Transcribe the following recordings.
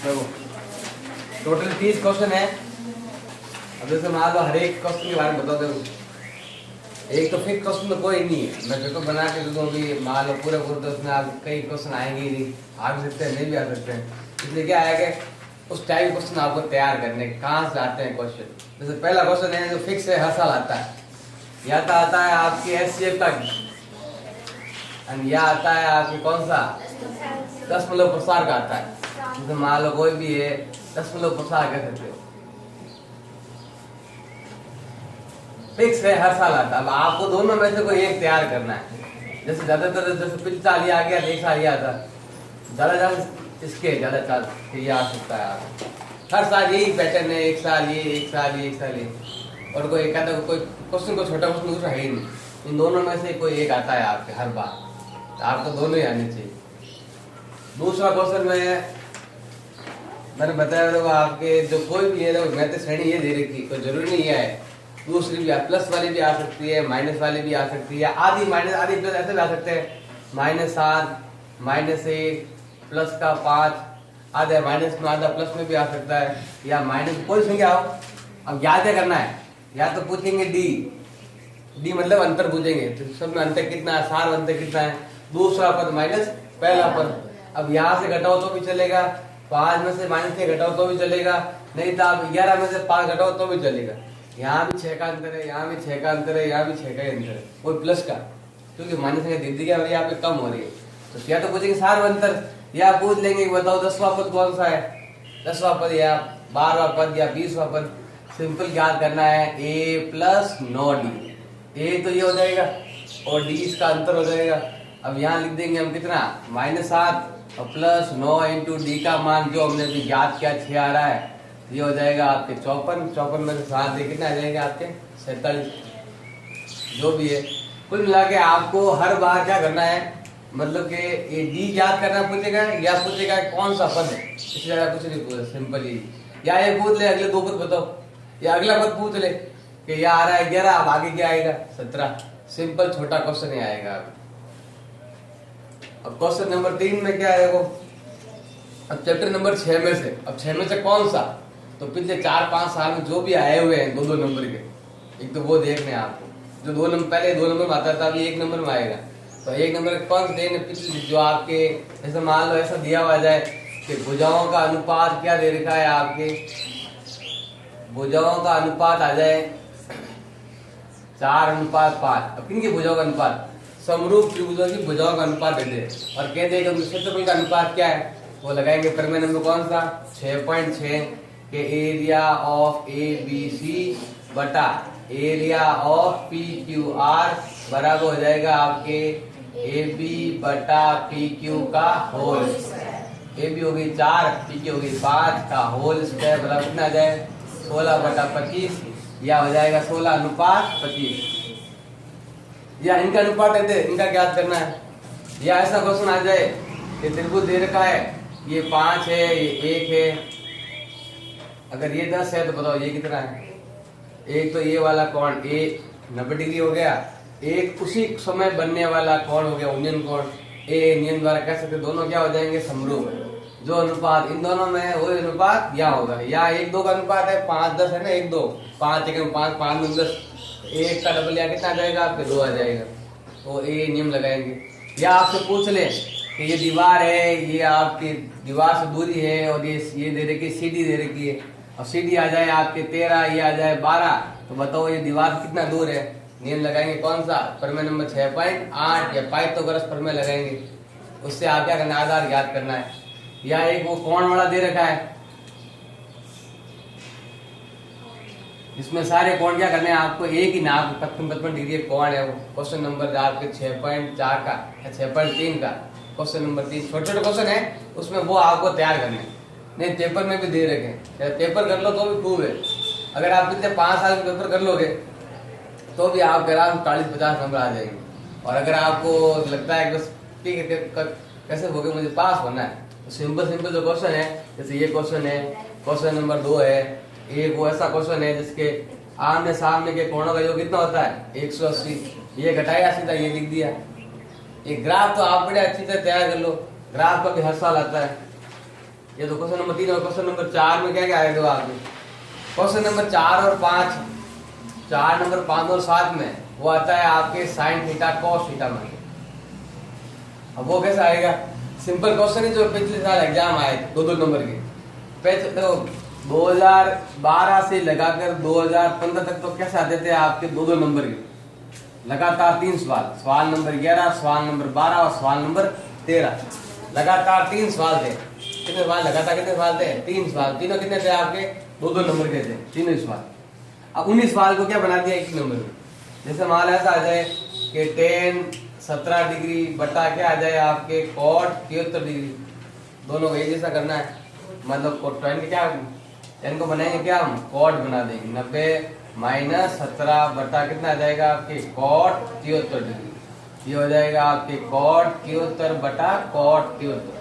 देखो total 30 question है। अब जैसे मान लो हर एक क्वेश्चन के बारे में बता दो। एक तो फिक्स क्वेश्चन तो कोई नहीं है, मैं पेपर बना के दे दूँ अभी मान लो पूरे पूरे, तो उसमें आप कई क्वेश्चन आएंगे ही नहीं, आ भी सकते हैं नहीं भी आ सकते हैं। इसलिए क्या है कि उस टाइप क्वेश्चन आपको तैयार करने, कहाँ से आते हैं क्वेश्चन। जैसे पहला क्वेश्चन है जो फिक्स है, हर साल आता है, या तो आता है आपकी एचसीएफ का, या आता है आपकी कौन सा दशमलव प्रसार का आता है। जैसे मान लो कोई भी है दशमलव प्रसार कह सकते हो, फिक्स है हर साल आता है। अब आपको दोनों में से कोई एक तैयार करना है। जैसे ज्यादातर जैसे पिछले साल ये आ गया, एक साल ये आता, ज्यादा इसके ज्यादा चांस ये आ सकता है। आप हर साल यही पैटर्न है, एक साल ये, एक साल ये, एक साल ये, और कोई एक आता, कोई क्वेश्चन को छोटा क्वेश्चन दूसरा है ही नहीं। इन दोनों में से कोई एक आता है आपके हर बार, तो आपको दोनों ही आने चाहिए। दूसरा क्वेश्चन में मैंने बताया देखो आपके जो कोई भी है, देखो मैथ श्रेणी ये दे रखी, कोई जरूरी नहीं है दूसरी भी, प्लस वाली भी आ सकती है, माइनस वाली भी आ सकती है, आधी माइनस आधी प्लस ऐसे भी आ सकते हैं, -7 -1 प्लस का 5, आधा माइनस में आधा प्लस में भी आ सकता है, या माइनस कोई संख्या हो। अब याद क्या करना है, या तो पूछेंगे डी मतलब अंतर पूछेंगे, तो सब में अंतर कितना है, सार अंतर कितना है, दूसरा पद माइनस पहला पद। अब यहाँ से घटाओ तो भी चलेगा, 5 में से -6 घटाओ तो भी चलेगा, नहीं तो आप 11 में से 5 घटाओ तो भी चलेगा। यहाँ भी 6 का अंतर है, यहाँ भी 6 का अंतर है, यहाँ भी 6 का अंतर है, वो प्लस का, क्योंकि माइनस संख्या दीदी क्या हो रही है यहाँ पे कम हो रही है। तो या तो पूछेंगे सार अंतर, या पूछ लेंगे बताओ 10वां पद कौन सा है, 10वां पद या 12वां पद या 20वां पद। सिंपल याद करना है a + 9d, a तो ये हो जाएगा और d इसका अंतर हो जाएगा। अब यहाँ लिख देंगे हम कितना, -7 और +9 × d का मान जो हमने अभी याद किया 6 आ रहा है, ये हो जाएगा आपके 54 में से 7 दे कितना आ जाएगा आपके 47। जो भी है कुल मिला के आपको हर बार क्या करना है, मतलब कि ये डी याद करना पूछेगा, या पूछेगा कौन सा पद है, इससे ज्यादा कुछ नहीं पूछे, सिंपल ही। या ये पूछ ले अगले 2 पद बताओ, या अगला पद पूछ ले कि यह आ रहा है 11, अब आगे क्या आएगा 17। सिंपल छोटा क्वेश्चन ही आएगा। अब क्वेश्चन नंबर 3 में क्या है वो, अब चैप्टर नंबर 6 में से, अब 6 में से कौन सा, तो पिछले 4-5 साल में जो भी आए हुए हैं 2-2 नंबर के, एक तो वो देखने हैं आपको, जो 2 नंबर पहले 2 नंबर में आता था अभी 1 नंबर में आएगा। तो 1 नंबर कौन से देने, पिछले जो आपके, जैसे मान लो ऐसा दिया हुआ जाए कि भुजाओं का अनुपात क्या दे रखा है आपके, भुजाओं का अनुपात आ जाए 4:5। अब किनकी भुजाओं का अनुपात, समरूप त्रिभुजों की भुजाओं का अनुपात दे दे, और कह दे कि क्षेत्रफल का अनुपात क्या है, वो लगाएंगे प्रमेय नंबर कौन सा 6.6 के एरिया ऑफ ABC बटा एरिया ऑफ PQR बराबर हो जाएगा आपके AB बटा PQ का होल। AB होगी 4, PQ होगी 5 का होल स्क्वायर बराबर कितना आ जाए 16/25, या हो जाएगा 16:25। या इनका अनुपात है, इनका ज्ञात करना है। या ऐसा क्वेश्चन आ जाए कि त्रिभुज दे रखा है, ये 5 है, ये 1 है, अगर ये 10 है तो बताओ ये कितना है। एक तो ये वाला कोण A 90 डिग्री हो गया, एक उसी समय बनने वाला कोण हो गया उन्नयन कोण, A नियम द्वारा कह सकते दोनों क्या हो जाएंगे समरूप। जो अनुपात इन दोनों में है वही अनुपात यहाँ होगा, या 1:2 का अनुपात है, 5:10 है ना, 1:2, 5 × 5 5 × 10, 1 का डबल या कितना आ जाएगा आपके 2 आ जाएगा, तो A नियम लगाएंगे। या आपसे पूछ ले कि ये दीवार है, ये आपकी दीवार से दूरी है, और ये दे रखी CD दे रखी है, और CD आ जाए आपके 13, ये आ जाए 12, तो बताओ ये दीवार कितना दूर है। नियम लगाएंगे कौन सा, प्रमेय नंबर 6.8 या पाइथागोरस प्रमेय लगाएंगे। उससे आप क्या करना है, आधार याद करना है। या एक वो कोण वाला दे रखा है, इसमें सारे कोण क्या करने हैं आपको, एक ही नाप 55 डिग्री कोण है वो। क्वेश्चन नंबर आपके 6.4 का या 6.3 का, क्वेश्चन नंबर 3 छोटे छोटे क्वेश्चन है, उसमें वो आपको तैयार करने हैं। नहीं पेपर में भी दे रखे, पेपर कर लो तो भी खूब है। अगर आप पिछले 5 साल में पेपर कर लोगे तो भी आप आराम 40-50 नंबर आ जाएंगे। और अगर आपको लगता है कि बस ठीक है कैसे हो गए मुझे पास होना है, तो सिंपल जो क्वेश्चन है, जैसे ये क्वेश्चन है, क्वेश्चन नंबर 2 है, एक वो ऐसा क्वेश्चन है जिसके आमने सामने के कोणों का योग कितना होता है 180, ये घटाया सीधा ये लिख दिया। एक ग्राफ तो आप बड़े अच्छी तरह तैयार कर लो, ग्राफ का भी हर साल आता है। ये तो क्वेश्चन नंबर 3 और क्वेश्चन नंबर 4 में क्या क्या आए दो आपके क्वेश्चन नंबर 4 और 5, 4 नंबर 5 और 7 में वो आता है आपके साइन थीटा कॉस थीटा में। अब वो कैसे आएगा? सिंपल क्वेश्चन है जो पिछले साल एग्जाम आए 2-2 नंबर के। तो 2012 से लगाकर 2015 तक तो कैसे आते थे आपके 2-2 नंबर के लगातार 3 सवाल, सवाल नंबर 11, सवाल नंबर 12 और सवाल नंबर 13, लगातार 3 सवाल थे। कितने सवाल लगातार, कितने सवाल थे? 3 सवाल। तीनों कितने थे आपके? 2-2 नंबर के थे तीनों सवाल। अब 19 सवाल को क्या बना दिया 1 नंबर में। जैसे मान ऐसा आ जाए कि tan 17 डिग्री बटा क्या आ जाए आपके cot 73 डिग्री, दोनों को एक जैसा करना है। मतलब tan के क्या, tan को बनाएंगे क्या हम, cot बना देंगे। 90 माइनस 17 बटा कितना आ जाएगा आपके cot 73 डिग्री, ये हो जाएगा आपके cot 73 बटा cot 73।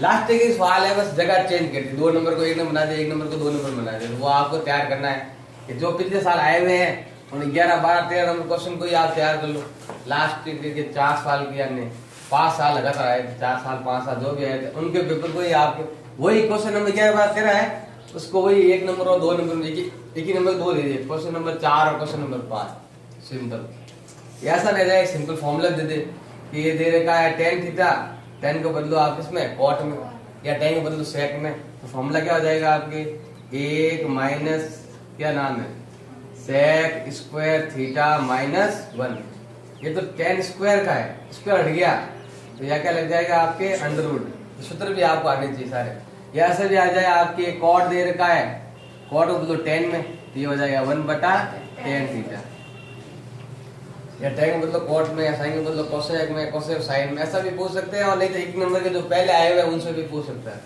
लास्ट के सवाल है, बस जगह चेंज कर दी, 2 नंबर को 1 नंबर बना दे, 1 नंबर को 2 नंबर बना दे। वो आपको तैयार करना है कि जो पिछले साल आए हुए हैं उन 11, 12, 13 नंबर क्वेश्चन को ही आप तैयार कर लो। लास्ट के 4 साल किया हमने, 5 साल लगातार आए थे, 4 साल 5 साल जो भी आए थे उनके पेपर को ही आपके वही क्वेश्चन नंबर 11, 12, 13 है, उसको वही 1 नंबर और 2 नंबर एक ही नंबर 2 दे दिए, क्वेश्चन नंबर 4 और क्वेश्चन नंबर 5। सिंपल ऐसा रह जाए, सिंपल फॉर्मूला दे दे कि ये दे रखा है tan थीटा, tan को बदलो आप इसमें cot में या tan को बदलो sec में, तो फॉर्मूला क्या हो जाएगा आपके 1 माइनस क्या नाम है sec स्क्वायर थीटा माइनस 1। ये तो tan स्क्वायर का है, स्क्वायर हट गया तो यह क्या लग जाएगा आपके अंडर रूट। तो सूत्र भी आपको आने चाहिए सारे। या ऐसे भी आ जाए आपके cot दे रखा है, cot को बदलो tan में, तो ये हो जाएगा 1 बटा tan थीटा, या tan को बदलो cot में, या sin को बदलो cosec में, cosec sin में, ऐसा भी पूछ सकते हैं। और नहीं तो 1 नंबर के जो पहले आए हुए हैं उनसे भी पूछ सकता है।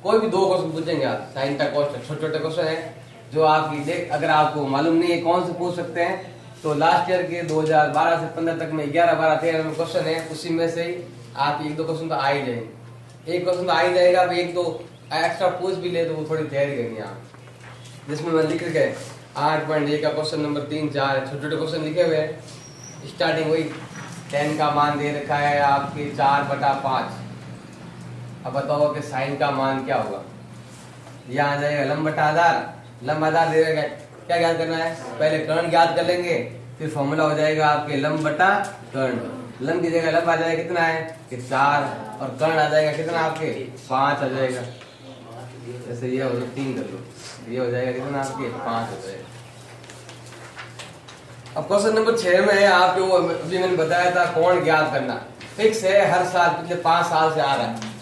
कोई भी 2 क्वेश्चन पूछेंगे आप, साइन का कॉस्ट, छोटे छोटे क्वेश्चन है जो आपकी देख, अगर आपको मालूम नहीं है कौन से पूछ सकते हैं तो लास्ट ईयर के 2012 से 15 तक में 11, 12, 13 नंबर क्वेश्चन है, उसी में से ही आप 1-2 क्वेश्चन तो आ ही जाएंगे। एक क्वेश्चन तो आ ही जाएगा, 1-2 एक्स्ट्रा पूछ भी ले तो वो थोड़ी तैयारी करनी है आप, जिसमें मैं लिख गए 8.1 का क्वेश्चन नंबर 3, 4 छोटे छोटे क्वेश्चन लिखे हुए हैं। स्टार्टिंग वही tan का मान दे रखा है आपके 4/5। अब बताओ कि साइन का मान क्या होगा। यहाँ आ जाएगा लंब बटा आधार, लंब आधार दे रखा है, क्या ज्ञात करना है, पहले कर्ण ज्ञात कर लेंगे, फिर फॉर्मूला हो जाएगा आपके लंब बटा कर्ण। लंब की जगह लंब आ जाएगा कितना है कि 4, और कर्ण आ जाएगा कितना आपके 5 आ जाएगा। जैसे ये हो तो 3 कर लो, ये हो जाएगा कितना आपके 5 हो जाएगा। अब क्वेश्चन नंबर 6 में है आपके, वो अभी मैंने बताया था कोण ज्ञात करना, फिक्स है, हर साल पिछले 5 साल से आ रहा है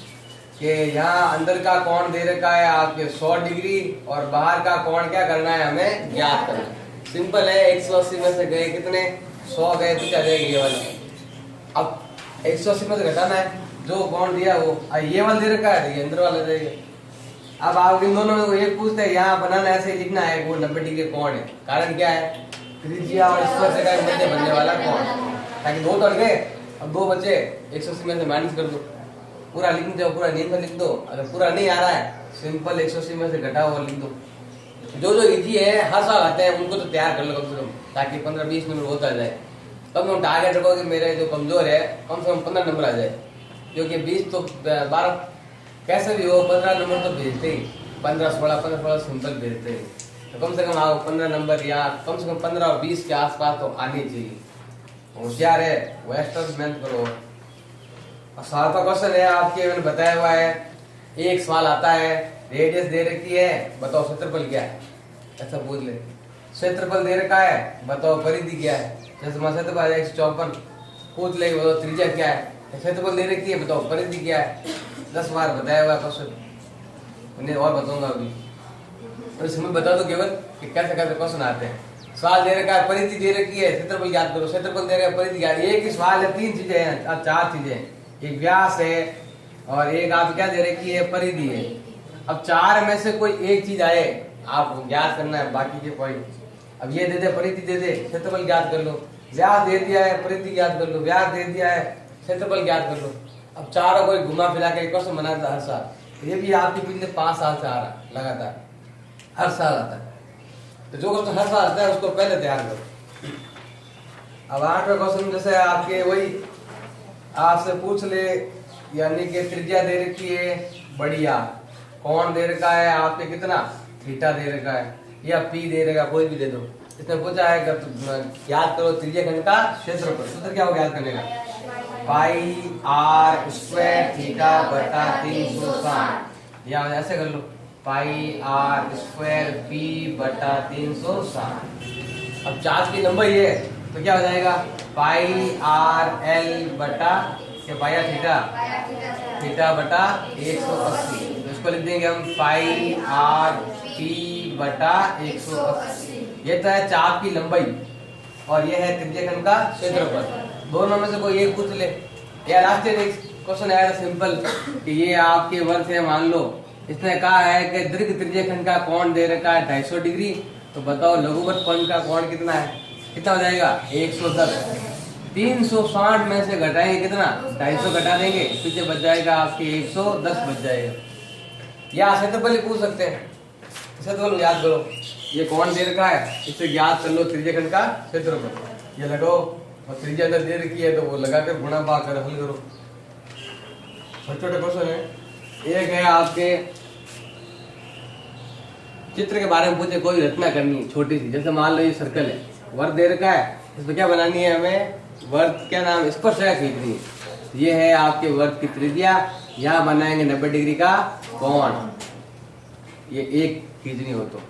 कि यहाँ अंदर का कोण दे रखा है आपके 100 डिग्री और बाहर का कोण क्या करना है, हमें ज्ञात करना है। सिंपल है, 180 में से गए कितने, 100 गए तो क्या जाएगा ये वाला। अब 180 में से घटाना है, जो कोण दिया वो ये वाला दे रखा है, ये अंदर वाला जाएगा। अब आप इन दोनों में एक पूछते हैं, यहाँ बनाना ऐसे ही लिखना है, वो 90 डिग्री कोण है। कारण क्या है, त्रिज्या और स्पर्श का मध्य बनने वाला कोण, ताकि 2 तो गए, अब 2 बचे, 180 में से माइनस कर दो, पूरा लिख दो, पूरा नींद में लिख दो। अगर पूरा नहीं आ रहा है सिंपल 180 में से घटाओ और लिख दो। जो इजी है हर साल आते हैं उनको तो तैयार कर लो कम से कम, ताकि 15-20 नंबर होता जाए। कम से कम टारगेट रखो कि मेरे जो कमजोर है कम से कम 15 नंबर आ जाए, क्योंकि 20 तो 12 कैसे भी हो 15 नंबर तो भेजते ही, 15-16 सिंपल भेजते ही। तो कम से कम आप 15 नंबर या कम से कम 15 और 20 के आसपास तो आनी चाहिए। होशियार है वो एक्स्ट्रा मेहनत करो। और 7वां क्वेश्चन है आपके, मैंने बताया हुआ है, एक सवाल आता है, रेडियस दे रखी है, बताओ क्षेत्रफल क्या है। अच्छा पूछ ले, क्षेत्रफल दे रखा है, बताओ परिधि क्या है। जैसे क्षेत्रफल आ जाएगा 154, पूछ ले बताओ त्रिज्या क्या है। क्षेत्रफल दे रखी है, बताओ परिधि क्या है। 10 बार बताया हुआ क्वेश्चन, उन्हें और बताऊंगा अभी, तो इसमें बता दो केवल कि कैसे कैसे क्वेश्चन आते हैं। सवाल दे रखा है, परिधि दे रखी है, क्षेत्रफल ज्ञात करो। क्षेत्रफल दे रखा है, परिधि ज्ञात। एक ही सवाल है, 3 चीजें हैं, 4 चीजें हैं, एक व्यास है और एक आप क्या दे रखी है, परिधि है। अब 4 में से कोई एक चीज आए, आप ज्ञात करना है बाकी के पॉइंट। अब ये दे दे, परिधि दे दे, क्षेत्रफल ज्ञात कर लो। व्यास दे दिया है, परिधि ज्ञात कर लो। व्यास दे दिया है, क्षेत्रफल ज्ञात कर लो। अब चारों को घुमा फिरा के क्वेश्चन बनाता है हर साल। ये भी आपके पिछले 5 साल से आ रहा है, लगातार हर साल आता है। तो जो क्वेश्चन हर साल आता है उसको पहले तैयार करो। अब 8वां क्वेश्चन जैसे आपके वही आपसे पूछ ले यानी कि त्रिज्या दे रखी है बढ़िया, कौन दे रखा है आपके कितना थीटा दे रखा है या पी दे रखा, कोई भी दे दो। इसमें पूछा है याद करो त्रिज्या खंड का क्षेत्रफल। सूत्र क्या हो याद करने का, पाई आर स्क्वायर थीटा बटा 360, या ऐसे कर लो पाई आर स्क्वायर पी बटा 360। अब चार्ज की लंबाई है तो क्या हो जाएगा पाई आर एल बटा क्या पाई आर थीटा थीटा बटा 180। तो इसको लिख देंगे हम पाई आर पी बटा 180। ये तो है चाप की लंबाई और ये है त्रिज्यखंड का क्षेत्रफल। दोनों में से कोई एक पूछ ले, या लास्ट क्वेश्चन है सिंपल कि ये आपके वर्ग है, मान लो इसने कहा है कि दीर्घ त्रिज्यखंड का कोण दे रखा है 250 डिग्री, तो बताओ लघुवत कोण का कोण कितना है, कितना हो जाएगा 110। 360 में से घटाएंगे कितना 250 घटा देंगे, पीछे बच जाएगा आपके 110 बच जाएगा। या क्षेत्रफल पूछ सकते हैं, क्षेत्रफल याद करो, ये कौन दे रखा है इससे ज्ञात कर लो त्रिज्यखंड का क्षेत्रफल। ये लगाओ और त्रिज्या अगर दे रखी है तो वो लगाकर गुणा भाग कर हल करो। छोटे छोटे क्वेश्चन है। एक है आपके चित्र के बारे में पूछे, कोई रचना करनी है छोटी सी, जैसे मान लो ये सर्कल है, वर्ग दे रखा है, इसमें क्या बनानी है हमें, वर्ग क्या नाम स्पर्शरेखा खींचनी है। ये है आपके वर्ग की त्रिज्या, यहाँ बनाएंगे 90 डिग्री का कोण, ये एक खींचनी हो तो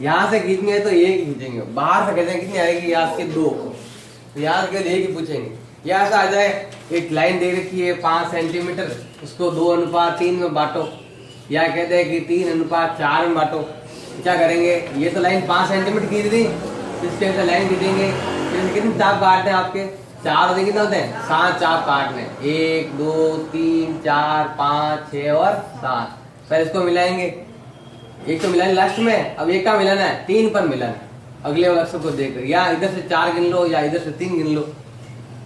यहाँ से खींचनी है तो एक खींचेंगे, बाहर से खींचेंगे कितनी आएगी आपके 2, तो यहाँ के लिए एक ही पूछेंगे। यहाँ से आ जाए एक लाइन दे रखी है 5 सेंटीमीटर, इसको 2:3 में बांटो, या कहते हैं कि 3:4 में बांटो। क्या करेंगे, ये तो लाइन 5 सेंटीमीटर खींच दी, इसके अंदर लाइन खींचेंगे, फिर कितने चाप काटते हैं आपके 4 होते, कितने होते हैं 7 चाप काटने, 1 2 3 4 5 6 और 7। फिर इसको मिलाएंगे, एक तो मिलाने लास्ट में, अब एक का मिलाना है 3 पर मिलाना है, अगले अक्षर को देखकर, या इधर से 4 गिन लो या इधर से 3 गिन लो।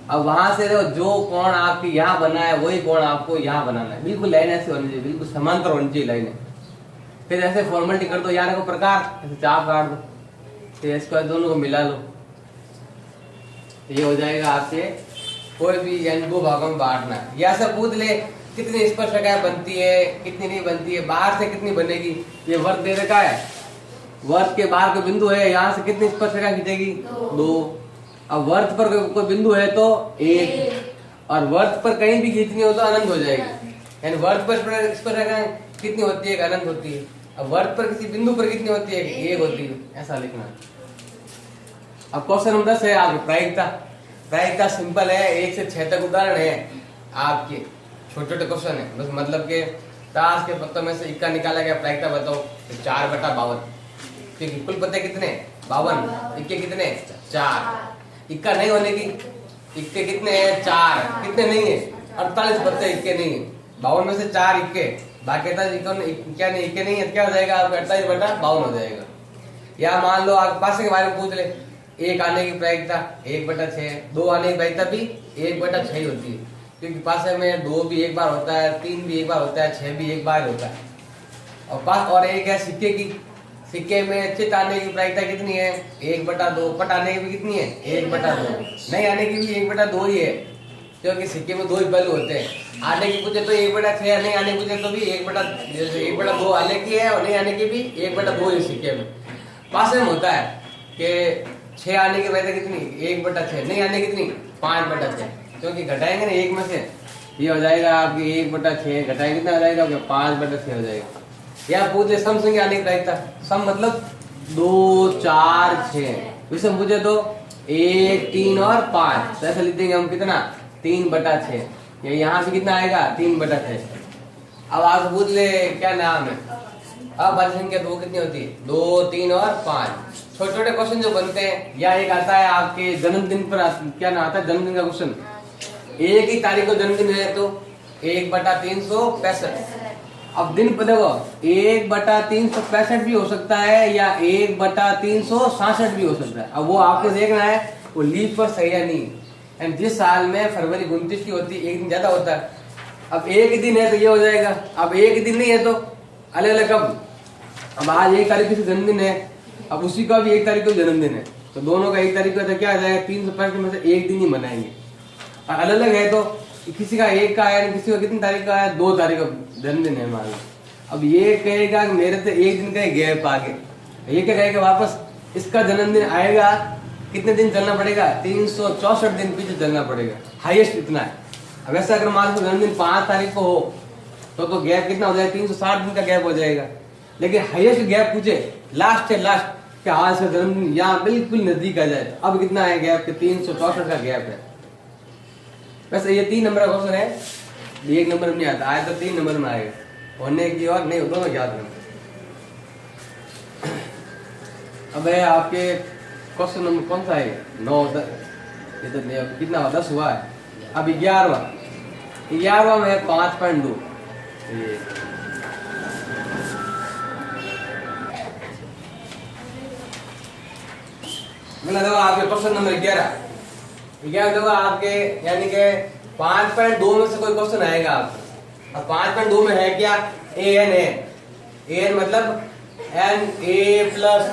अब वहां से जो कोण आपकी यहाँ बना है वही कोण आपको यहाँ बनाना है, बिल्कुल लाइन ऐसे होनी चाहिए, बिल्कुल समांतर होनी चाहिए लाइन। फिर ऐसे फॉर्मेलिटी कर दो, यार को प्रकार ऐसे चाप काट दो, फिर इसको दोनों को मिला लो, ये हो जाएगा आपसे कोई भी यानी 2 भागों में बांटना है। या सब पूछ ले कितनी स्पर्शरेखाएं बनती है कितनी नहीं बनती है, बाहर से कितनी बनेगी, ये वर्ग दे रखा है, वर्ग के बाहर कोई बिंदु है, यहाँ से कितनी स्पर्शरेखा खींचेगी 2। अब वर्ग पर कोई बिंदु है तो 1, और वर्ग पर कहीं भी खींचनी हो तो अनंत हो जाएगी, यानी वर्ग पर स्पर्शरेखा कितनी होती है, अनंत होती है। अब वर्ग पर किसी बिंदु पर कितनी होती है, 1 होती है, ऐसा लिखना। अब क्वेश्चन नंबर 10 है आपकी प्रायिकता। प्रायिकता सिंपल है, 1 से 6 तक उदाहरण है आपके, छोटे छोटे क्वेश्चन है, बस मतलब के ताश के पत्तों में से इक्का निकाला गया, प्रायिकता बताओ, तो 4/52, क्योंकि कुल पत्ते कितने 52, इक्के कितने 4, इक्का नहीं होने की, इक्के कितने हैं 4, कितने नहीं है 48 पत्ते इक्के नहीं है, 52 में से 4 इक्के, बाकी क्या नहीं इक्के नहीं है, क्या हो जाएगा आपका 48/52 हो जाएगा। या मान लो आप पासे के बारे में पूछ ले, 1 आने की प्रायिकता 1/6, 2 आने की प्रायिकता भी 1/6 होती है, क्योंकि पासे में 2 भी एक बार होता है, 3 भी एक बार होता है, 6 भी एक बार होता है। और एक है सिक्के की, सिक्के में चित आने की प्रायिकता कितनी है 1/2, पट आने की भी कितनी है 1/2, नहीं आने की भी 1/2 ही है, क्योंकि सिक्के में 2 ही पहलू होते हैं। आने की पूछे तो 1/6, नहीं आने की पूछे तो भी 1/2 आने की है, और नहीं आने की भी 1/2 ही सिक्के में। पासे में होता है कि 6 आने की प्रायिकता कितनी 1/6, नहीं आने की कितनी 5/6, क्योंकि घटाएंगे ना 1 में से, ये हो जाएगा आपकी 1/6, घटाएंगे कितना हो जाएगा 5/6 हो जाएगा। या पूछ ले सम संख्या आने की प्रायिकता, सम मतलब 2 4 6, विषम पूछे तो 1 3 और 5, तो ऐसा लिख देंगे हम कितना 3/6, ये यहाँ से कितना आएगा 3/6। अब आप पूछ ले क्या नाम है, अब भाज्य संख्या 2 कितनी होती है 2 3 और 5। छोटे छोटे क्वेश्चन जो बनते हैं, या एक आता है आपके जन्मदिन पर, क्या नाम आता है जन्मदिन का क्वेश्चन, एक ही तारीख को जन्मदिन है तो 1/365। अब दिन पर देखो 1/365 भी हो सकता है या 1/366 भी हो सकता है। अब वो आपको देखना है वो लीप पर सही है नहीं, एंड जिस साल में फरवरी 29 की होती है, एक दिन ज्यादा होता है। अब एक दिन है तो ये हो जाएगा, अब एक दिन नहीं है तो अलग अलग कब, अब आज 1 तारीख से जन्मदिन है, अब उसी का भी 1 तारीख को जन्मदिन है, तो दोनों का 1 तारीख को तो क्या आ जाएगा 365 में से एक दिन ही मनाएंगे। और अलग अलग है तो किसी का 1 का है, किसी का कितनी तारीख का है, 2 तारीख का जन्मदिन है मान लो। अब ये कहेगा कि मेरे तो 1 दिन का गैप आ गया, ये क्या कहेगा वापस इसका जन्मदिन आएगा, कितने दिन चलना पड़ेगा, 364 दिन पीछे चलना पड़ेगा, हाईएस्ट इतना है। अब ऐसा अगर मान लो जन्मदिन 5 तारीख को हो तो गैप कितना हो जाएगा, 360 दिन का गैप हो जाएगा। लेकिन हाईएस्ट गैप पूछे लास्ट है, लास्ट कि आज का जन्मदिन यहाँ बिल्कुल नजदीक आ जाए, अब कितना है गैप, 364 का गैप है। वैसे ये 3 नंबर का क्वेश्चन है, 1 नंबर में नहीं आता, आया तो 3 नंबर में आएगा, होने की और नहीं दोनों याद रखें। अब है आपके क्वेश्चन नंबर कौन सा है, 9 ये तो कितना हुआ, 10 हुआ है। अब 11वां में है 5.2। देखो आपके क्वेश्चन नंबर 11 देखो आपके, यानी कि 5.2 में से कोई क्वेश्चन आएगा आपको। अब 5.2 में है क्या, an है, an मतलब n a प्लस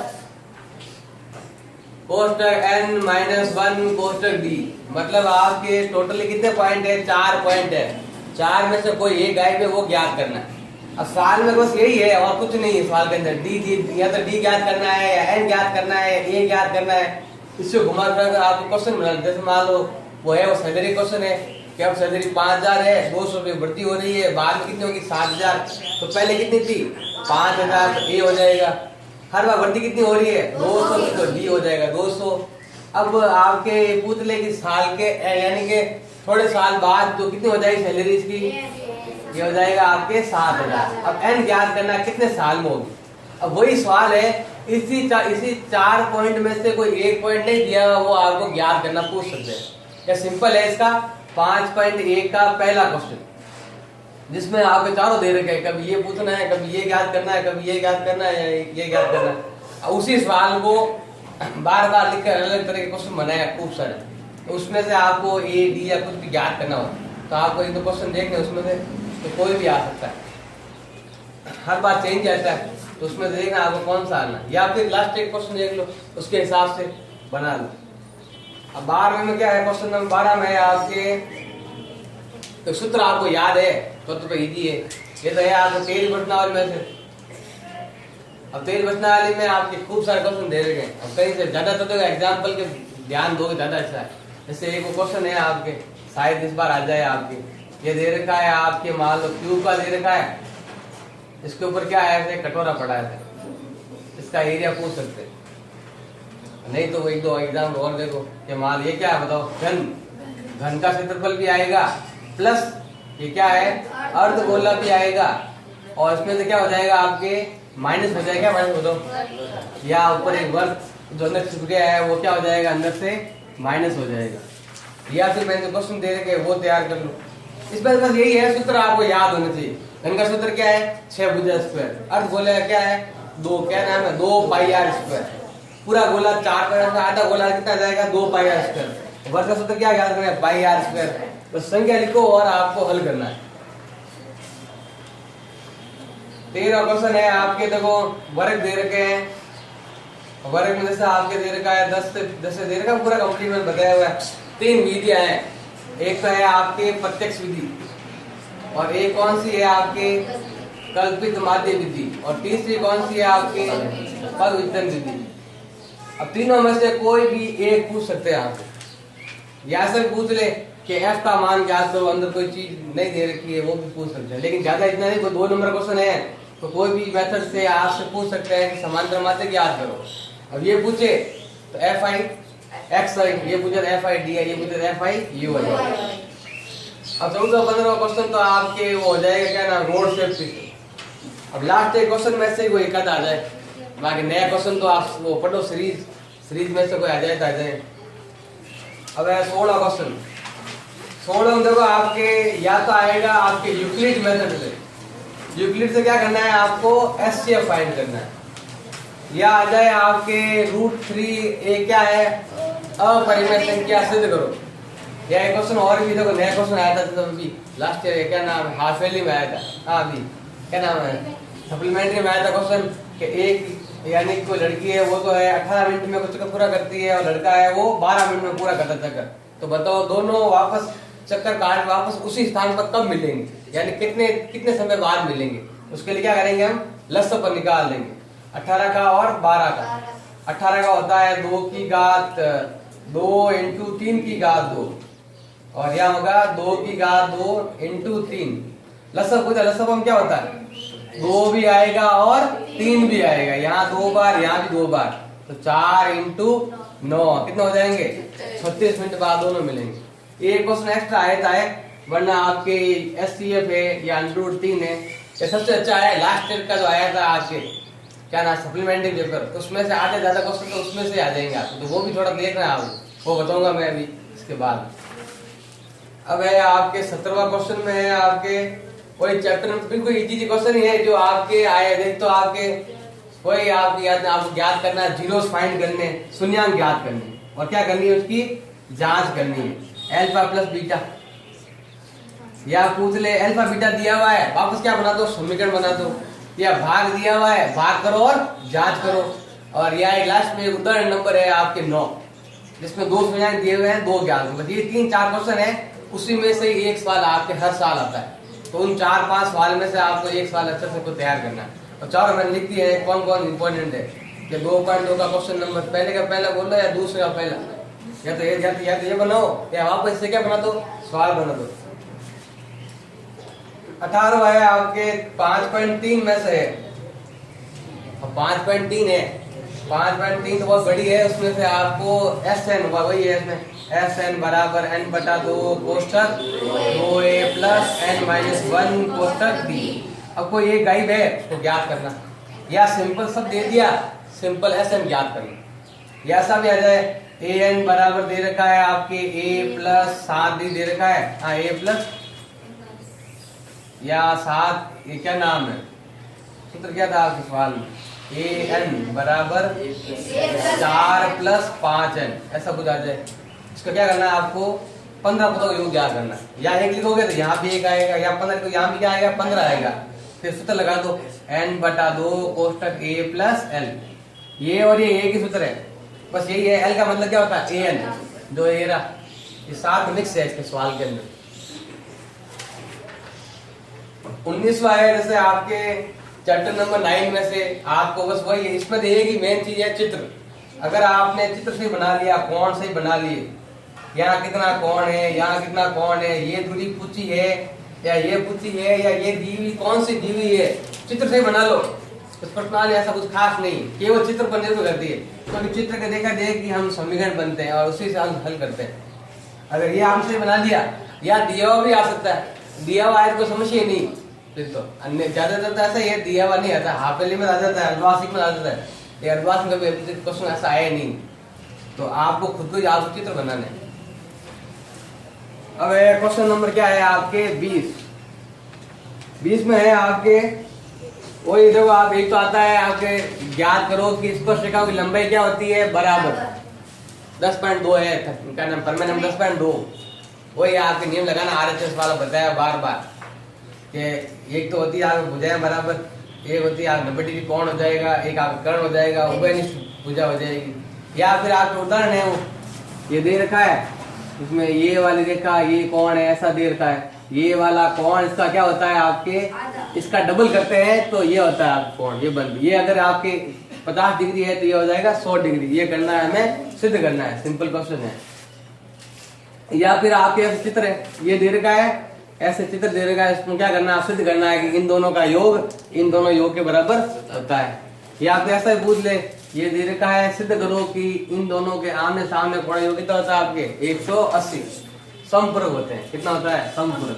कोष्टक n माइनस 1 कोष्टक d, मतलब आपके टोटली कितने पॉइंट है, 4 पॉइंट है। 4 में से कोई एक गायब है, वो ज्ञात करना है। अब सवाल में बस यही है और कुछ नहीं है सवाल के अंदर, डी या तो डी ज्ञात करना है या एन ज्ञात करना है, ए ज्ञात करना है। इससे घुमा फिरा कर आपको क्वेश्चन बना, जैसे मान लो वो है, वो सैलरी क्वेश्चन है कि अब सैलरी 5000 है, 200 रुपये बढ़ती हो रही है, बाद में कितनी होगी 7000, तो पहले कितनी थी 5000, ए हो जाएगा। हर बार बढ़ती कितनी हो रही है 200, तो डी हो जाएगा 200। अब आपके पूछ ले कि साल के यानी कि थोड़े साल बाद तो कितनी हो जाएगी सैलरी इसकी, ये हो जाएगा आपके 7000। अब एन ज्ञात करना है कितने साल में होगी। अब वही सवाल है, इसी 4 पॉइंट में से कोई एक पॉइंट नहीं दिया, वो आपको ज्ञात करना पूछ सकते हैं। या सिंपल है इसका 5.1 का पहला क्वेश्चन, जिसमें आपके चारों दे रखे हैं, कभी ये पूछना है, कभी ये ज्ञात करना है, कभी ये ज्ञात करना है, ये ज्ञात करना है। उसी सवाल को बार बार लिख कर अलग अलग तरह के क्वेश्चन बनाया खूब सारे, तो उसमें से आपको ए डी या कुछ भी ज्ञात करना हो तो आपको एक दो क्वेश्चन देखने, उसमें से तो कोई भी आ सकता है, हर बार चेंज आता है, तो उसमें से देखना आपको कौन सा आना, या फिर लास्ट एक क्वेश्चन देख लो उसके हिसाब से बना लो। अब 12 में क्या है, क्वेश्चन नंबर 12 में आपके तो सूत्र आपको याद है तो इजी है, ये तो है आपको तेज बचनावली में से। अब तेज बचनावली में आपके खूब सारे क्वेश्चन दे रखे हैं, अब कहीं से ज्यादा तो एग्जाम्पल के ध्यान दोगे ज्यादा अच्छा है। जैसे एक क्वेश्चन है आपके, शायद इस बार आ जाए आपके, ये दे रखा है आपके, मान लो क्यूब का दे रखा है, इसके ऊपर क्या है ऐसे कटोरा पड़ा है, इसका एरिया पूछ सकते हैं। नहीं तो एक दो एग्जाम और देखो कि मान ये क्या है बताओ, घन का क्षेत्रफल भी आएगा, प्लस ये क्या है अर्धगोला भी आएगा, और इसमें से क्या हो जाएगा आपके माइनस हो जाएगा, माइनस बताओ, या ऊपर एक वर्ग जो अंदर छिप गया है वो क्या हो जाएगा अंदर से माइनस हो जाएगा। या फिर मैंने क्वेश्चन दे रखे वो तैयार कर लो। इसमें बस यही है, सूत्र आपको याद होना चाहिए। घन का सूत्र क्या है 6 भुजा स्क्वायर, अर्धगोला क्या है 2, क्या नाम है 2 पाई आर स्क्वायर, पूरा गोला 4 पाई, आधा गोला कितना जाएगा 2 पाई आर स्क्वायर। वर्ग का सूत्र क्या याद करना है पाई आर स्क्वायर, तो संख्या लिखो और आपको हल करना है। 13 क्वेश्चन है आपके, देखो वर्ग दे रखे हैं, वर्ग में जैसे आपके दे रखा है 10 से दे रखा पूरा कंप्लीट में बताया हुआ है। 3 विधियां हैं, एक तो है आपके प्रत्यक्ष विधि, और एक कौन सी है आपके कल्पित माध्य विधि, और तीसरी कौन सी है आपके पद वितरण विधि। अब तीनों में से कोई भी एक पूछ सकते हैं आपसे, या से पूछ ले कि f का मान ज्ञात करो, अंदर कोई चीज नहीं दे रखी है वो भी पूछ सकते हैं, लेकिन ज्यादा इतना नहीं, कोई 2 नंबर क्वेश्चन है तो कोई भी मेथड से आपसे पूछ सकते हैं कि समांतर माध्य ज्ञात करो। अब ये पूछे तो एफ आई एक्स आई, ये पूछे एफ आई डी आई, ये पूछे एफ आई यू आई। अब 14-15 क्वेश्चन तो आपके वो हो जाएगा क्या ना रोड सेफ्टी। अब लास्ट एक क्वेश्चन में से कोई एक आधा आ जाए, बाकी नया क्वेश्चन तो आप वो पढ़ो, सीरीज में से कोई आ जाए तो आ जाए। अब है 16 क्वेश्चन, 16 में देखो आपके या तो आएगा आपके यूक्लिड मेथड से, यूक्लिड से क्या करना है आपको एचसीएफ फाइंड करना है, या आ जाए आपके √3 ए क्या है अपरिमेय संख्या सिद्ध करो। या एक क्वेश्चन और भी देखो, नया क्वेश्चन आया था तो अभी लास्ट ईयर, क्या नाम है हाफ ईयरली में आया था, हाँ अभी क्या नाम है सप्लीमेंट्री में आया था क्वेश्चन कि एक यानी कोई लड़की है वो तो है 18 मिनट में कुछ पूरा करती है, और लड़का है वो 12 मिनट में पूरा करता चक्कर, तो बताओ दोनों वापस चक्कर काट वापस उसी स्थान पर कब मिलेंगे, यानी कितने कितने समय बाद मिलेंगे। उसके लिए क्या करेंगे, हम लसपन निकाल देंगे 18 का और 12 का। 18 का होता है 2 की घात 2 इंटू 3 की घात 2, और यह होगा 2 की घात 2 इंटू 3। लसपम क्या होता है, 2 भी आएगा और 3 भी आएगा, यहाँ 2 बार यहाँ भी 2 बार, तो 4 इंटू 9 कितने हो जाएंगे, 36 मिनट बाद दोनों मिलेंगे। ये क्वेश्चन एक्स्ट्रा आया है, वरना आपके SCF है या √3 है, ये सबसे अच्छा है। लास्ट ईयर का जो आया था आपके क्या ना सप्लीमेंट्री पेपर, उसमें से आधे ज्यादा क्वेश्चन तो उसमें से आ जाएंगे आपको, तो वो भी थोड़ा देख रहे हैं आप, वो बताऊंगा मैं अभी इसके बाद। अब है आपके 17वां क्वेश्चन में है आपके वही चैप्टर में बिल्कुल इजी क्वेश्चन ही है जो आपके आए देख, तो आपके वही आपकी याद आपको ज्ञात करना है, जीरोस फाइंड करने, शून्यांक ज्ञात करने, और क्या करनी है, उसकी जांच करनी है। अल्फा प्लस बीटा, या पूछ ले अल्फा बीटा दिया हुआ है, वापस क्या बना दो, समीकरण बना दो, या भाग दिया हुआ है, भाग करो और जांच करो। और यह लास्ट में उदाहरण नंबर है आपके 9, जिसमें 2 शून्यांक दिए हुए हैं, 2 ज्ञात। बस ये 3-4 क्वेश्चन है, उसी में से एक सवाल आपके हर साल आता है, तो उन 4-5 सवाल में से आपको एक सवाल अच्छे से को तैयार करना है। और चारों मैंने लिख दिए हैं कौन कौन इंपॉर्टेंट है, कि 2.2 का क्वेश्चन नंबर पहले का पहला बोल रहा है या दूसरे का पहला, या तो ये बनाओ या वापस से क्या बना दो, सवाल बना दो। 18 है आपके 5.3 में से है, और 5.3 है, 5.3 तो बहुत बड़ी है, उसमें से आपको SN वही है, इसमें SN बराबर n/2 कोष्ठक 2a प्लस n-1 कोष्ठक d। अब कोई एक गाइब है तो ज्ञात करना, या सिंपल सब दे दिया, सिंपल SN ज्ञात करना, या ऐसा भी आ जाए an बराबर दे रखा है आपके a प्लस 7d दे रखा है, हाँ a प्लस या 7, ये क्या नाम है, सूत्र क्या था आपके सवाल में, an बराबर 4 प्लस 5n, ऐसा कुछ आ जाए। इसका क्या करना है, आपको 15 पदों का योग ज्ञात करना है, या 1 लिखोगे तो यहाँ भी 1 आएगा, या 15 तो यहाँ भी क्या आएगा, 15 आएगा। फिर सूत्र लगा दो n/2 कोष्ठक a प्लस l, ये और ये एक ही सूत्र है, बस यही है। l का मतलब क्या होता है, an, जो ये रहा, ये 7 मिक्स है इसके सवाल के अंदर। 19वां है जैसे आपके चैप्टर नंबर 9 में से आपको बस वही है, इसमें एक ही मेन चीज है चित्र। अगर आपने चित्र सही बना लिया, कोण सही बना लिए, यहाँ कितना कोण है, यहाँ कितना कोण है, ये दूरी पूछी है या ये पूछी है, या ये दी हुई कौन सी दी हुई है, चित्र सही बना लो। इस प्रश्नावली ऐसा कुछ खास नहीं, केवल चित्र पर निर्भर करती है, क्योंकि तो चित्र के देखा देख कि हम समीकरण बनते हैं और उसी से हम हल करते हैं। अगर ये हमसे बना लिया, या दिया हुआ भी आ सकता है, दिया हुआ आए तो समझिए ही नहीं, फिर तो अन्य ज्यादातर ऐसा ये दिया हुआ नहीं आता, हाफेली में आ जाता है, अर्धवार्षिक में आ जाता है, ये अर्धवार्षिक में कभी क्वेश्चन ऐसा आया नहीं, तो आपको खुद को आप चित्र बनाना है। अब क्वेश्चन नंबर क्या है आपके 20 में है आपके वही देखो, आप एक तो आता है आपके ज्ञात करो कि स्पर्शरेखा की लंबाई क्या होती है, बराबर 10.2 है, क्या नाम पर मैंने 10.2, वही आपके नियम लगाना, RHS वाला बताया बार बार कि एक तो होती है आपकी भुजाएं बराबर, एक होती है आप 90 डिग्री कोण हो जाएगा, एक आपका कर्ण हो जाएगा, उभयनिष्ठ भुजा हो जाएगी। या फिर आपके उदाहरण है वो ये दे रखा है, इसमें ये वाली रेखा ये कोण है, ऐसा दे रखा है, ये वाला कोण इसका क्या होता है आपके, इसका डबल करते हैं तो ये होता है आपका कोण, ये बंद, ये अगर आपके 50 डिग्री है तो ये हो जाएगा 100 डिग्री, ये करना है हमें, सिद्ध करना है, सिंपल क्वेश्चन है। या फिर आपके ऐसे चित्र है, ये दे रखा है, ऐसे चित्र दे रखा है, इसमें क्या करना है, सिद्ध करना है कि इन दोनों का योग इन दोनों योग के बराबर होता है। या फिर ऐसा ही पूछ ले, ये दे रखा है, सिद्ध करो कि इन दोनों के आमने सामने कोण योग कितना होता है आपके 180, समपूरक होते हैं, कितना होता है, समपूरक।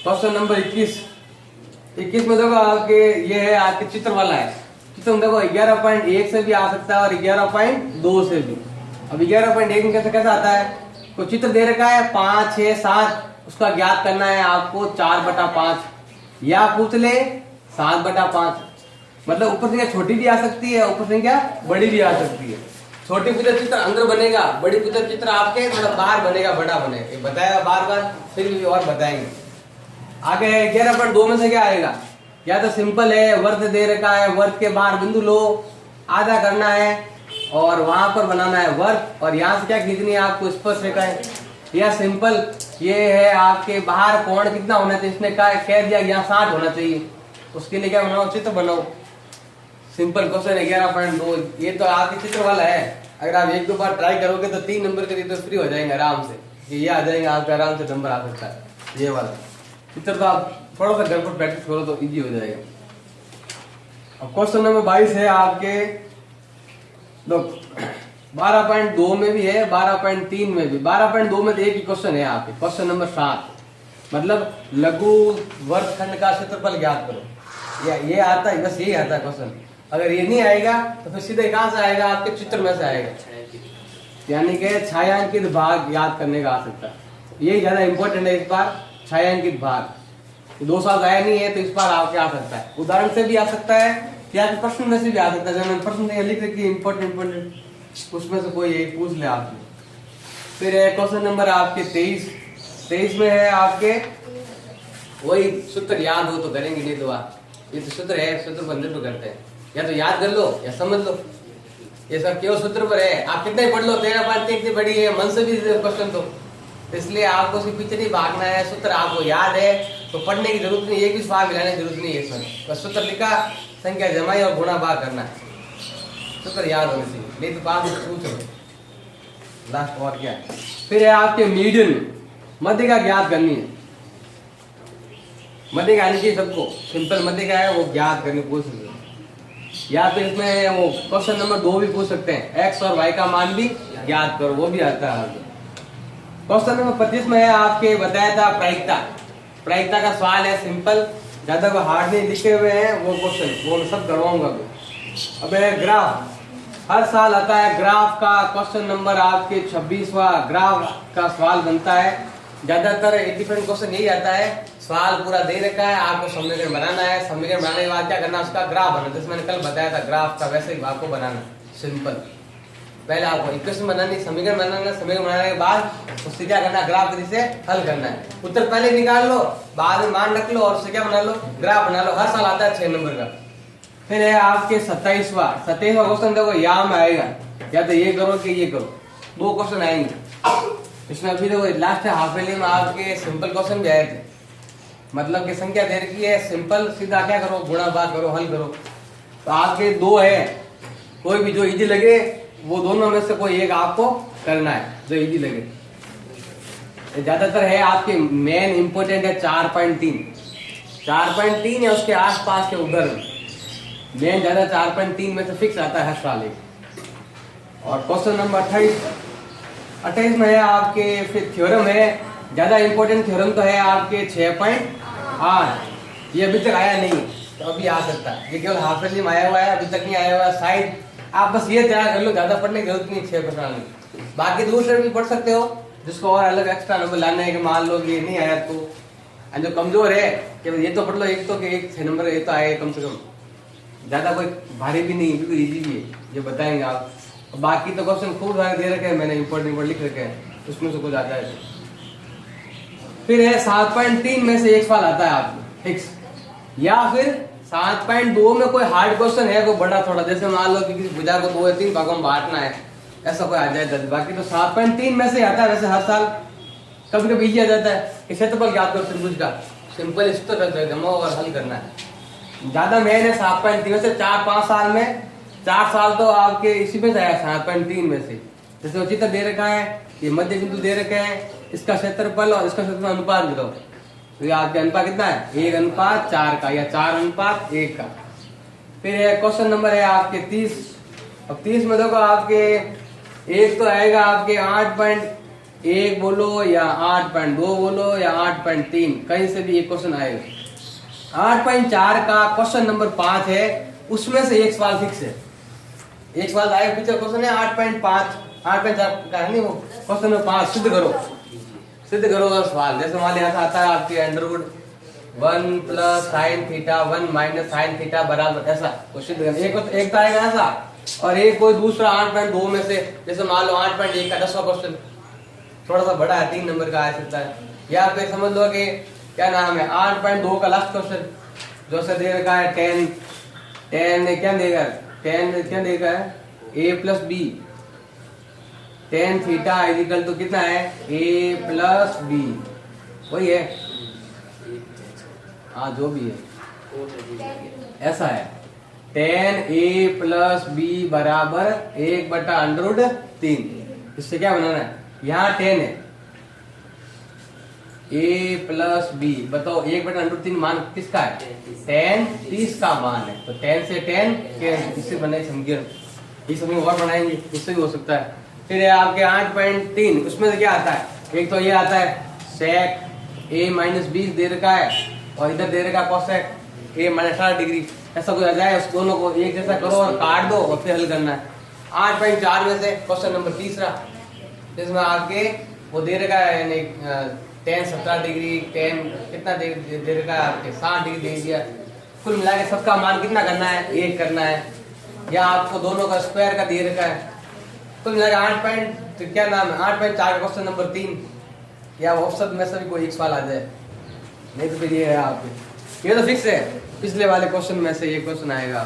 क्वेश्चन नंबर 21 में देखो आपके ये है आपके चित्र वाला है, चित्र में देखो 11.1 से भी आ सकता है और 11.2 से भी। अब 11.1 में कैसे कैसा आता है, कोई चित्र दे रखा है 5, 6, 7, उसका ज्ञात करना है आपको 4/5, या पूछ ले 7/5, मतलब ऊपर से क्या छोटी भी आ सकती है, ऊपर से क्या बड़ी भी आ सकती है। छोटी पूजा चित्र अंदर बनेगा, बड़ी पूजा चित्र आपके थोड़ा बाहर बनेगा, बड़ा बनेगा, ये बताया बार बार, फिर भी और बताएंगे। आगे 11.2 में से क्या आएगा, या तो सिंपल है, वर्त दे रखा है, वर्त के बाहर बिंदु लो, आधा करना है और वहां पर बनाना है वर्त, और यहाँ से क्या खींचनी है आपको, स्पर्श रेखा है। या सिंपल ये है आपके बाहर कोण कितना होना चाहिए, इसने कह दिया यहाँ 60 होना चाहिए। उसके लिए क्या बनाओ, चित्र बनाओ। Simple question 11.2। ये तो आपके चित्र वाला है। अगर आप एक दो बार ट्राई करोगे तो 3 नंबर के लिए तो फ्री हो जाएंगे आराम से। ये आ जाएंगे आपका, आराम से नंबर आ सकता है। ये वाला चित्र तो आप थोड़ा सा घर पर प्रैक्टिस करो तो इजी हो जाएगा। अब क्वेश्चन नंबर 22 है आपके, 12.2 में भी है, 12.3 में भी। 12.2 में तो एक ही क्वेश्चन है आपके, क्वेश्चन नंबर 7, मतलब लघु वर्गखंड का क्षेत्रफल ज्ञात करो। ये आता है, बस यही आता है क्वेश्चन। अगर ये नहीं आएगा तो फिर सीधे कहां से आएगा, आपके चित्र में से आएगा, यानी कि छायांकित भाग याद करने का आ सकता है। ये ज्यादा इंपॉर्टेंट है इस बार, छायांकित भाग। 2 साल आया नहीं है तो इस बार आपके आ सकता है, उदाहरण से भी आ सकता है या प्रश्न में से भी आ सकता है। जब मैंने प्रश्न में लिख रखी इंपॉर्टेंट, उसमें से कोई एक पूछ ले आपने। फिर है क्वेश्चन नंबर आपके 23 में है आपके, वही सूत्र याद हो तो करेंगे, नहीं तो ये तो सूत्र है, सूत्र पर निर्भर करते हैं, या तो याद कर लो या समझ लो। ये सब केवल सूत्र पर है, आप कितने पढ़ लो, 13.3 इतनी बड़ी है, मन से भी क्वेश्चन तो इसलिए आपको उसके पीछे नहीं भागना है। सूत्र आपको याद है तो पढ़ने की जरूरत नहीं, एक भी सवाल मिलाने की जरूरत नहीं है इसमें। बस सूत्र लिखा, संख्या जमाई और गुणा भाग करना है, सूत्र याद होने चाहिए, नहीं तो पास पूछो लास्ट। और क्या है, फिर है आपके मीडियन, मध्य का ज्ञात करनी है। मध्य का आनी चाहिए सबको, सिंपल मध्य का है वो ज्ञात करने पूछ सकते हैं। या तो इसमें वो क्वेश्चन नंबर 2 भी पूछ सकते हैं, एक्स और वाई का मान भी ज्ञात करो, वो भी आता है। क्वेश्चन नंबर 25 में है आपके, बताया था प्रायिकता। प्रायिकता का सवाल है सिंपल, ज्यादा वो हार्ड नहीं लिखे हुए हैं वो क्वेश्चन, वो मैं सब करवाऊंगा। अब है ग्राफ, हर साल आता है ग्राफ का क्वेश्चन नंबर आपके 26वां ग्राफ का सवाल बनता है। ज्यादातर डिफरेंट क्वेश्चन यही आता है, सवाल पूरा दे रखा है, आपको समीकरण बनाना है, समीकरण बनाने के बाद क्या करना, उसका ग्राफ बनाना। जैसे मैंने कल बताया था ग्राफ का, वैसे ही आपको बनाना सिंपल। पहले आपको इक्वेशन बनानी, समीकरण बनाना, समीकरण बनाने के बाद उससे क्या करना, ग्राफ से हल करना है। उत्तर पहले निकाल लो, बाद में मान रख लो और उससे क्या बना लो, ग्राफ बना लो। हर साल आता है 6 नंबर का। फिर है आपके 27वां क्वेश्चन, देखो यहाँ में आएगा, या तो ये करो कि ये करो, 2 क्वेश्चन आएंगे इसमें। अभी देखो लास्ट हाफ एली में आपके सिंपल क्वेश्चन भी आए थे, मतलब कि संख्या दे रखी है, सिंपल सीधा क्या करो, गुणा भाग करो, हल करो। तो आपके 2 है, कोई भी जो इजी लगे वो दोनों में से कोई एक आपको करना है, जो इजी लगे। ज्यादातर है आपके मेन इंपोर्टेंट है 4.3 है, उसके आसपास के उधर मेन ज्यादा 4.3 में से फिक्स आता है हर साल एक। और क्वेश्चन नंबर 28 में है आपके, फिर थ्योरम है, ज्यादा इंपॉर्टेंट थ्योरम तो है आपके 6.8। ये अभी तक आया नहीं तो अभी आ सकता है, ये केवल हाफ एली में आया हुआ है, अभी तक नहीं आया हुआ है। शायद आप बस ये तैयार कर लो, ज्यादा पढ़ने की जरूरत नहीं 6 प्रश्न। बाकी दूसरे भी पढ़ सकते हो, जिसको और अलग एक्स्ट्रा नंबर लाना है कि मान लो ये नहीं आया तो, जो कमजोर है कि ये तो पढ़ लो, एक तो कि एक 6 नंबर ये तो आए कम से कम, ज्यादा कोई भारी भी नहीं, बिल्कुल इजी भी है, ये बताएंगे आप। बाकी तो क्वेश्चन खूब सारे दे रखे हैं मैंने, इंपॉर्टेंट लिख रखे हैं, उसमें से कुछ आता है। फिर है 7.3 में से एक सवाल आता है आपको फिक्स, या फिर 7.2 में कोई हार्ड क्वेश्चन है, कोई बड़ा थोड़ा, जैसे मान लो कि किसी भुजा को 2 या 3 भागों में बांटना है, ऐसा कोई आ जाए। बाकी तो 7.3 में से आता है वैसे हर साल, कभी कभी इजी आ जाता है। क्षेत्रफल याद करो त्रिभुज का, सिंपल सूत्र जमा और हल करना है। ज्यादा मेन है 7.3 में से, 4-5 साल में 4 साल तो आपके इसी में से आया 7.3 में से। जैसे चित्र दे रखा है, ये मध्य बिंदु दे रखे हैं, इसका क्षेत्रफल और इसका क्षेत्रफल अनुपात बताओ, तो ये आपके अनुपात कितना है, 1:4 का या 4:1 का। फिर क्वेश्चन नंबर है आपके 30। अब 30 में देखो आपके एक तो आएगा आपके 8.1 बोलो या 8.2 बोलो या 8.3, कहीं से भी एक क्वेश्चन आएगा। 8.4 का क्वेश्चन नंबर 5 है, उसमें से एक सवाल फिक्स है, एक सवाल आएगा। पीछे क्वेश्चन है 8.4 का है नहीं, वो क्वेश्चन नंबर 5 सिद्ध करो सवाल। जैसे मान यहाँ आता है आपके under root 1 + sin theta 1 - sin theta बराबर, ऐसा क्वेश्चन एक तो आएगा ऐसा, और एक कोई दूसरा 8.2 में से, जैसे मान लो 8.1 का 10वां क्वेश्चन, थोड़ा सा बड़ा है, 3 नंबर का आ सकता है। या फिर समझ लो कि क्या नाम है 8.2 का लास्ट क्वेश्चन, जो से दे रखा है 10 क्या देगा, 10 क्या देगा है a + b, tan theta is equal to कितना है ए प्लस बी, वही है हाँ जो भी है ऐसा है। टेन ए प्लस बी बराबर 1/√3। इससे क्या बनाना है, यहाँ 10 है ए प्लस बी, बताओ 1/√3 मान किसका है, 10 30 का मान है, तो 10 से 10 के इससे बने समझिए, इस समय और बनाएंगे इससे भी हो सकता है। फिर है आपके 8.3, उसमें से क्या आता है, एक तो ये आता है सेक ए माइनस 20 दे रखा है और इधर दे रखा कोसेक ए माइनस 18 डिग्री, ऐसा कुछ आ जाए उस दोनों को एक जैसा करो और काट दो और फिर हल करना है। 8.4 में से क्वेश्चन नंबर तीसरा, जिसमें आपके वो दे रखा है यानी 10 17 डिग्री 10 कितना दे रखा है आपके 60 डिग्री दे दिया, कुल मिला के सबका मान कितना करना है, एक करना है, या आपको दोनों का स्क्वायर का दे रखा है, कुल मिला के 8 क्या नाम है 8.4 का क्वेश्चन नंबर 3, या ऑप्शन में से भी कोई एक सवाल आ जाए, नहीं तो फिर ये है आपके, ये तो फिक्स है पिछले वाले क्वेश्चन में से ये क्वेश्चन आएगा।